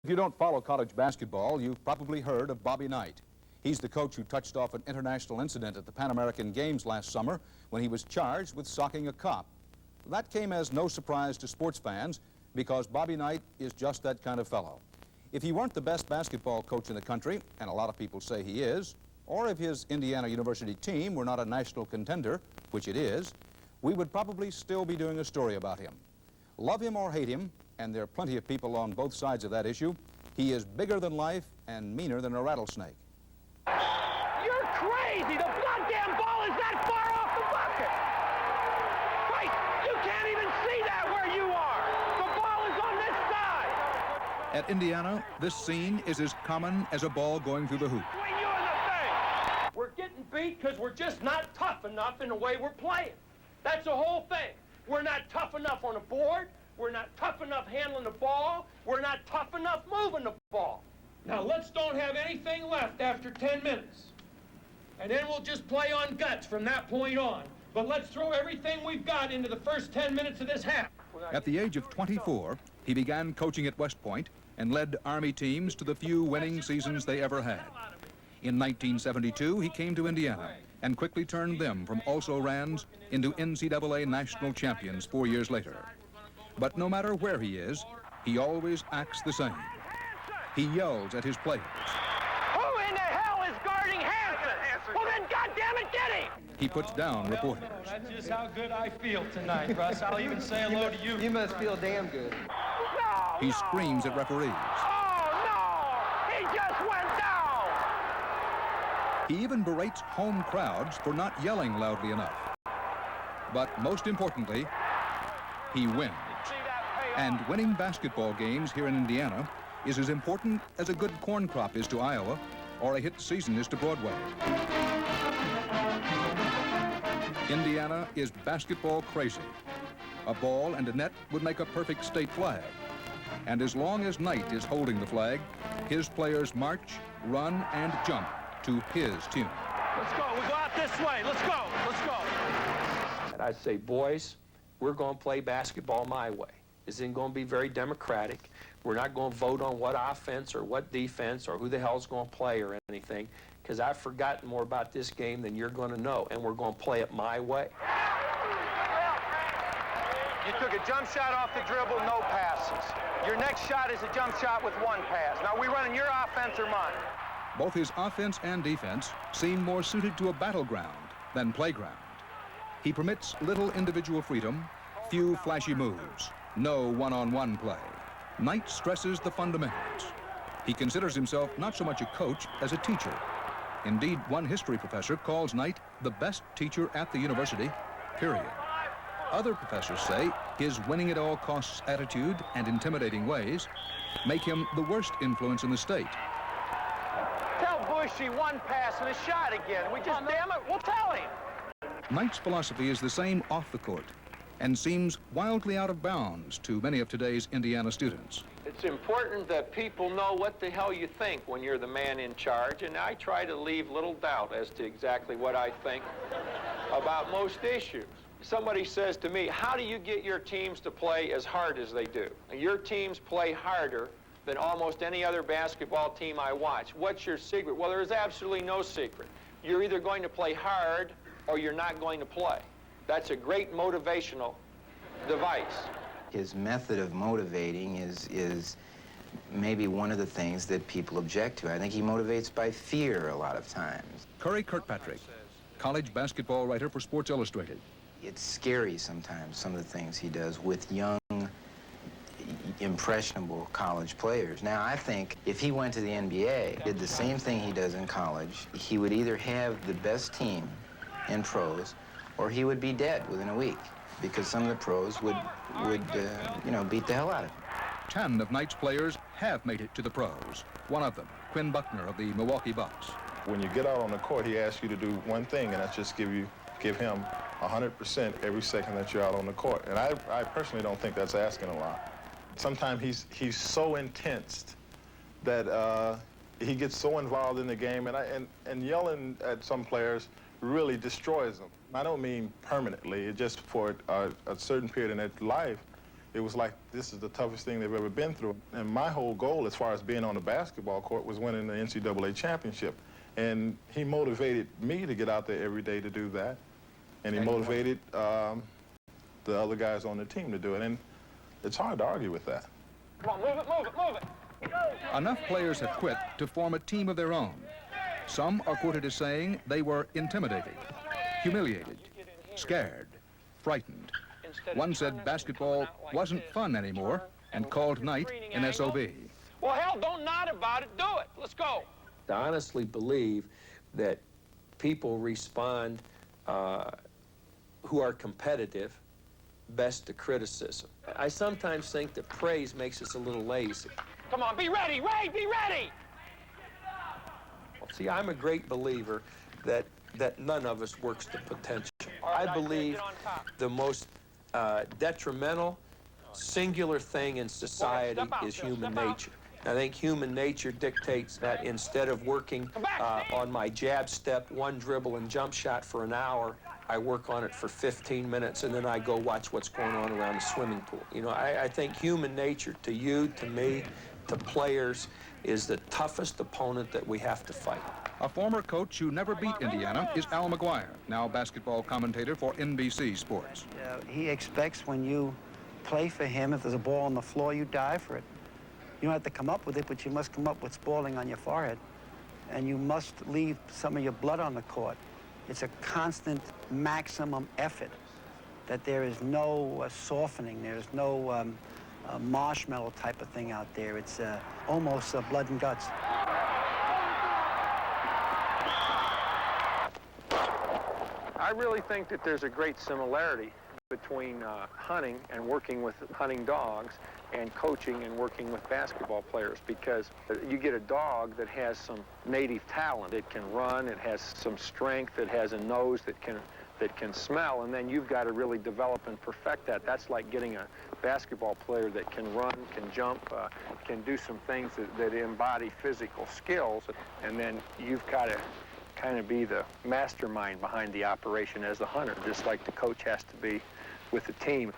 If you don't follow college basketball, you've probably heard of Bobby Knight. He's the coach who touched off an international incident at the Pan American Games last summer when he was charged with socking a cop. That came as no surprise to sports fans because Bobby Knight is just that kind of fellow. If he weren't the best basketball coach in the country, and a lot of people say he is, or if his Indiana University team were not a national contender, which it is, we would probably still be doing a story about him. Love him or hate him, and there are plenty of people on both sides of that issue, he is bigger than life and meaner than a rattlesnake. You're crazy! The goddamn ball is that far off the bucket! Wait, you can't even see that where you are! The ball is on this side! At Indiana, this scene is as common as a ball going through the hoop. Between you and the thing! We're getting beat because we're just not tough enough in the way we're playing. That's the whole thing. We're not tough enough on the board. We're not tough enough handling the ball. We're not tough enough moving the ball. Now let's don't have anything left after 10 minutes. And then we'll just play on guts from that point on. But let's throw everything we've got into the first 10 minutes of this half. At the age of 24, he began coaching at West Point and led Army teams to the few winning seasons they ever had. In 1972, he came to Indiana and quickly turned them from also-rans into NCAA national champions 4 years later. But no matter where he is, he always acts the same. He yells at his players. Who in the hell is guarding Hanson? Well then, goddammit, get him! He puts down reporters. That's just how good I feel tonight, Russ. I'll even say hello to you. You must feel damn good. No! He screams at referees. Oh, no! He just went down! He even berates home crowds for not yelling loudly enough. But most importantly, he wins. And winning basketball games here in Indiana is as important as a good corn crop is to Iowa or a hit season is to Broadway. Indiana is basketball crazy. A ball and a net would make a perfect state flag. And as long as Knight is holding the flag, his players march, run, and jump to his tune. Let's go. We go out this way. Let's go. Let's go. And I say, boys, we're going to play basketball my way. This isn't going to be very democratic. We're not going to vote on what offense or what defense or who the hell's going to play or anything, because I've forgotten more about this game than you're going to know, and we're going to play it my way. You took a jump shot off the dribble, no passes. Your next shot is a jump shot with one pass. Now, are we running your offense or mine? Both his offense and defense seem more suited to a battleground than playground. He permits little individual freedom, few flashy moves, no one-on-one play. Knight stresses the fundamentals. He considers himself not so much a coach as a teacher. Indeed, one history professor calls Knight the best teacher at the university, period. Other professors say his winning-at-all-costs attitude and intimidating ways make him the worst influence in the state. Tell Bushy one pass and a shot again. We just, damn it, we'll tell him. Knight's philosophy is the same off the court and seems wildly out of bounds to many of today's Indiana students. It's important that people know what the hell you think when you're the man in charge, and I try to leave little doubt as to exactly what I think about most issues. Somebody says to me, how do you get your teams to play as hard as they do? Your teams play harder than almost any other basketball team I watch. What's your secret? Well, there is absolutely no secret. You're either going to play hard or you're not going to play. That's a great motivational device. His method of motivating is maybe one of the things that people object to. I think he motivates by fear a lot of times. Curry Kirkpatrick, college basketball writer for Sports Illustrated. It's scary sometimes, some of the things he does with young, impressionable college players. Now, I think if he went to the NBA, did the same thing he does in college, he would either have the best team in pros, or he would be dead within a week, because some of the pros would beat the hell out of him. 10 of Knight's players have made it to the pros. One of them, Quinn Buckner of the Milwaukee Bucks. When you get out on the court, he asks you to do one thing, and that's just give him 100% every second that you're out on the court. And I personally don't think that's asking a lot. Sometimes he's so intense that he gets so involved in the game, and yelling at some players really destroys them. I don't mean permanently, it's just for a certain period in their life. it was like this is the toughest thing they've ever been through. And my whole goal as far as being on the basketball court was winning the NCAA championship. And he motivated me to get out there every day to do that. And he motivated the other guys on the team to do it. And it's hard to argue with that. Come on, move it, move it, move it. Enough players have quit to form a team of their own. Some are quoted as saying they were intimidated, humiliated, scared, frightened. One said basketball wasn't fun anymore and called Knight an SOB. Well, hell, don't nod about it. Do it. Let's go. I honestly believe that people respond who are competitive best to criticism. I sometimes think that praise makes us a little lazy. Come on, be ready, Ray, be ready. See, I'm a great believer that none of us works to potential. right, I believe get on top. the most detrimental, singular thing in society Step out, is Phil, human step out. nature. I think human nature dictates that instead of working Come back, Steve. on my jab step, one dribble, and jump shot for an hour, I work on it for 15 minutes, and then I go watch what's going on around the swimming pool. You know, I think human nature, to you, to me, to players, is the toughest opponent that we have to fight. A former coach who never beat Indiana is Al McGuire, now basketball commentator for NBC Sports. He expects when you play for him, if there's a ball on the floor, you dive for it. You don't have to come up with it, but you must come up with spalling on your forehead. And you must leave some of your blood on the court. It's a constant maximum effort, that there is no softening, there's no marshmallow type of thing out there. It's almost blood and guts. I really think that there's a great similarity between hunting and working with hunting dogs and coaching and working with basketball players, because you get a dog that has some native talent. It can run, it has some strength, it has a nose that can smell, and then you've got to really develop and perfect that. That's like getting a basketball player that can run, can jump, can do some things that embody physical skills, and then you've got to kind of be the mastermind behind the operation as the hunter, just like the coach has to be with the team.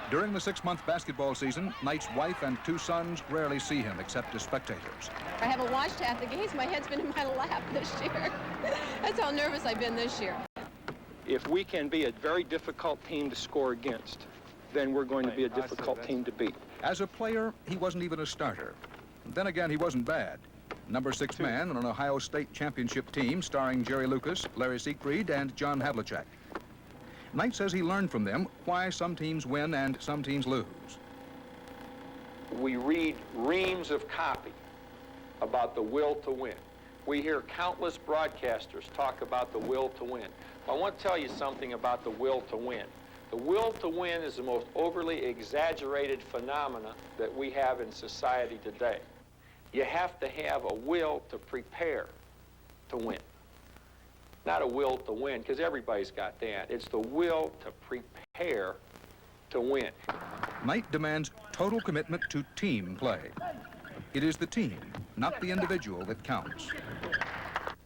During the 6-month basketball season, Knight's wife and 2 sons rarely see him except as spectators. I haven't watched half the games. My head's been in my lap this year. That's how nervous I've been this year. If we can be a very difficult team to score against, then we're going to be a difficult team to beat. As a player, he wasn't even a starter. Then again, he wasn't bad. Number 6 man on an Ohio State championship team starring Jerry Lucas, Larry Siegfried, and John Havlicek. Knight says he learned from them why some teams win and some teams lose. We read reams of copy about the will to win. We hear countless broadcasters talk about the will to win. I want to tell you something about the will to win. The will to win is the most overly exaggerated phenomena that we have in society today. You have to have a will to prepare to win. Not a will to win, because everybody's got that. It's the will to prepare to win. Knight demands total commitment to team play. It is the team, not the individual, that counts.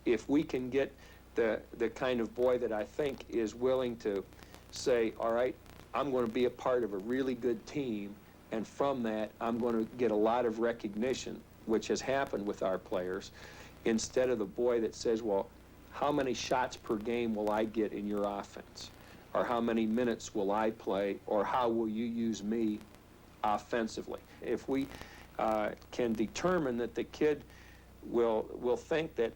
If we can get the kind of boy that I think is willing to say, all right, I'm going to be a part of a really good team, and from that, I'm going to get a lot of recognition, which has happened with our players, instead of the boy that says, well, how many shots per game will I get in your offense? Or how many minutes will I play? Or how will you use me offensively? If we can determine that the kid will think that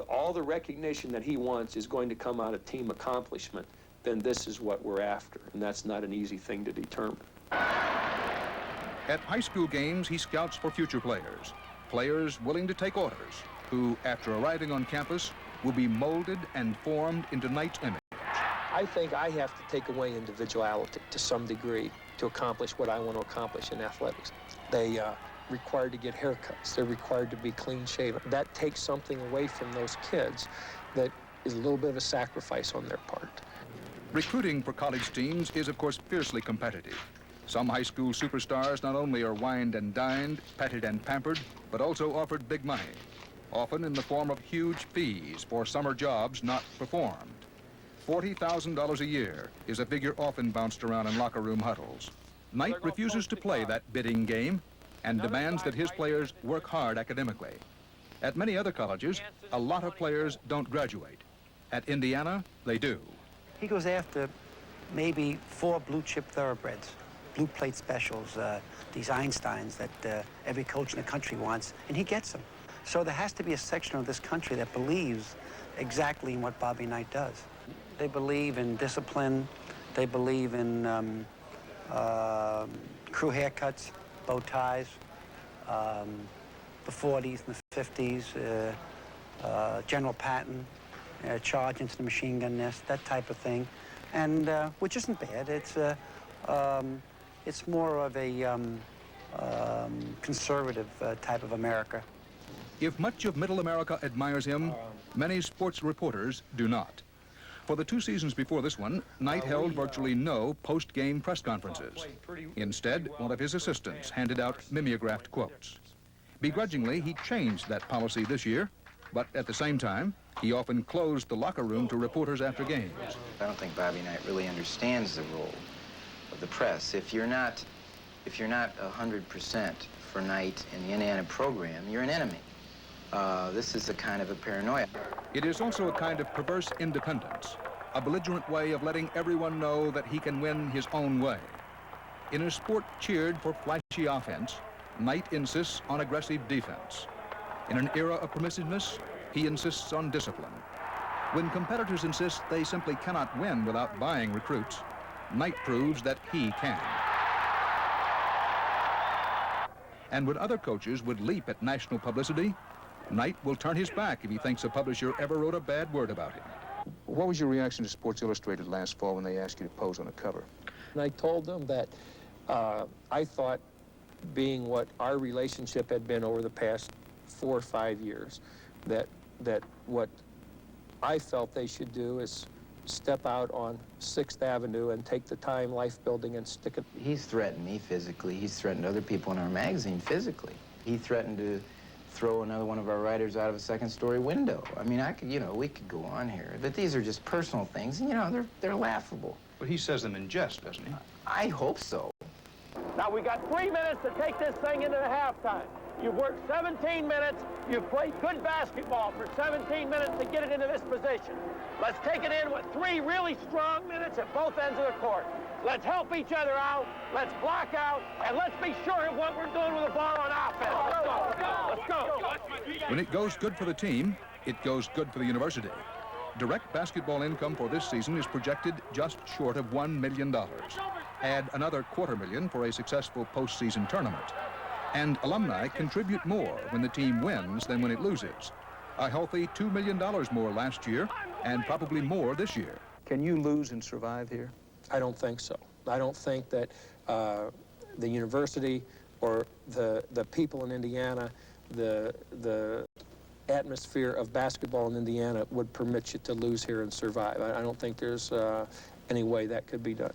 all the recognition that he wants is going to come out of team accomplishment, then this is what we're after, and that's not an easy thing to determine. At high school games, he scouts for future players willing to take orders, who, after arriving on campus, will be molded and formed into Knight's image. I think I have to take away individuality to some degree to accomplish what I want to accomplish in athletics. They required to get haircuts. They're required to be clean shaven. That takes something away from those kids that is a little bit of a sacrifice on their part. Recruiting for college teams is, of course, fiercely competitive. Some high school superstars not only are wined and dined, petted and pampered, but also offered big money, often in the form of huge fees for summer jobs not performed. $40,000 a year is a figure often bounced around in locker room huddles. Knight refuses to play that bidding game and demands that his players work hard academically. At many other colleges, a lot of players don't graduate. At Indiana, they do. He goes after maybe 4 blue chip thoroughbreds, blue plate specials, these Einsteins that every coach in the country wants, and he gets them. So there has to be a section of this country that believes exactly in what Bobby Knight does. They believe in discipline. They believe in crew haircuts, bow ties, the 40s and the 50s, General Patton, charge into the machine gun nest, that type of thing, and which isn't bad. It's more of a conservative type of America. If much of Middle America admires him, many sports reporters do not. For the 2 seasons before this one, Knight held virtually no post-game press conferences. Instead, one of his assistants handed out mimeographed quotes. Begrudgingly, he changed that policy this year, but at the same time, he often closed the locker room to reporters after games. I don't think Bobby Knight really understands the role of the press. If you're not 100% for Knight in the Indiana program, you're an enemy. This is a kind of a paranoia. It is also a kind of perverse independence, a belligerent way of letting everyone know that he can win his own way. In a sport cheered for flashy offense, Knight insists on aggressive defense. In an era of permissiveness, he insists on discipline. When competitors insist they simply cannot win without buying recruits, Knight proves that he can. And when other coaches would leap at national publicity, Knight will turn his back if he thinks a publisher ever wrote a bad word about him. What was your reaction to Sports Illustrated last fall when they asked you to pose on a cover? And I told them that I thought, being what our relationship had been over the past 4 or 5 years, that what I felt they should do is step out on 6th Avenue and take the Time Life building and stick it. He's threatened me physically. He's threatened other people in our magazine physically. He threatened to throw another one of our writers out of a 2nd-story window. I mean, we could go on here. But these are just personal things, and, they're laughable. But he says them in jest, doesn't he? I hope so. Now we got 3 minutes to take this thing into the halftime. You've worked 17 minutes. You've played good basketball for 17 minutes to get it into this position. Let's take it in with 3 really strong minutes at both ends of the court. Let's help each other out. Let's block out. And let's be sure of what we're doing with the ball on offense. Let's go. Let's go. When it goes good for the team, it goes good for the university. Direct basketball income for this season is projected just short of $1 million. Add another $250,000 for a successful postseason tournament. And alumni contribute more when the team wins than when it loses. A healthy $2 million more last year, and probably more this year. Can you lose and survive here? I don't think so. I don't think that the university or the people in Indiana, the atmosphere of basketball in Indiana would permit you to lose here and survive. I don't think there's any way that could be done.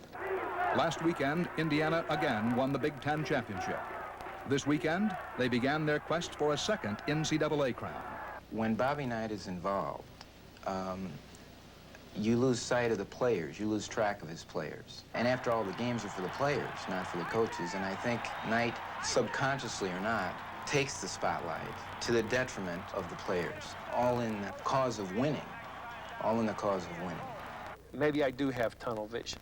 Last weekend, Indiana again won the Big Ten championship. This weekend, they began their quest for a 2nd NCAA crown. When Bobby Knight is involved, you lose sight of the players. You lose track of his players. And after all, the games are for the players, not for the coaches. And I think Knight, subconsciously or not, takes the spotlight to the detriment of the players, all in the cause of winning. All in the cause of winning. Maybe I do have tunnel vision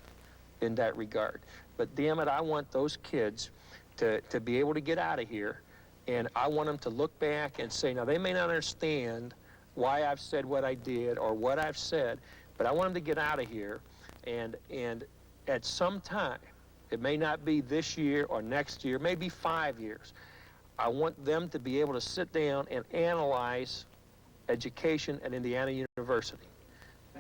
in that regard. But damn it, I want those kids to be able to get out of here, and I want them to look back and say, now they may not understand why I've said what I did or what I've said, but I want them to get out of here, and at some time, it may not be this year or next year, maybe 5 years, I want them to be able to sit down and analyze education at Indiana University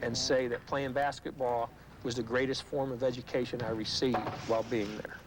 and say that playing basketball was the greatest form of education I received while being there.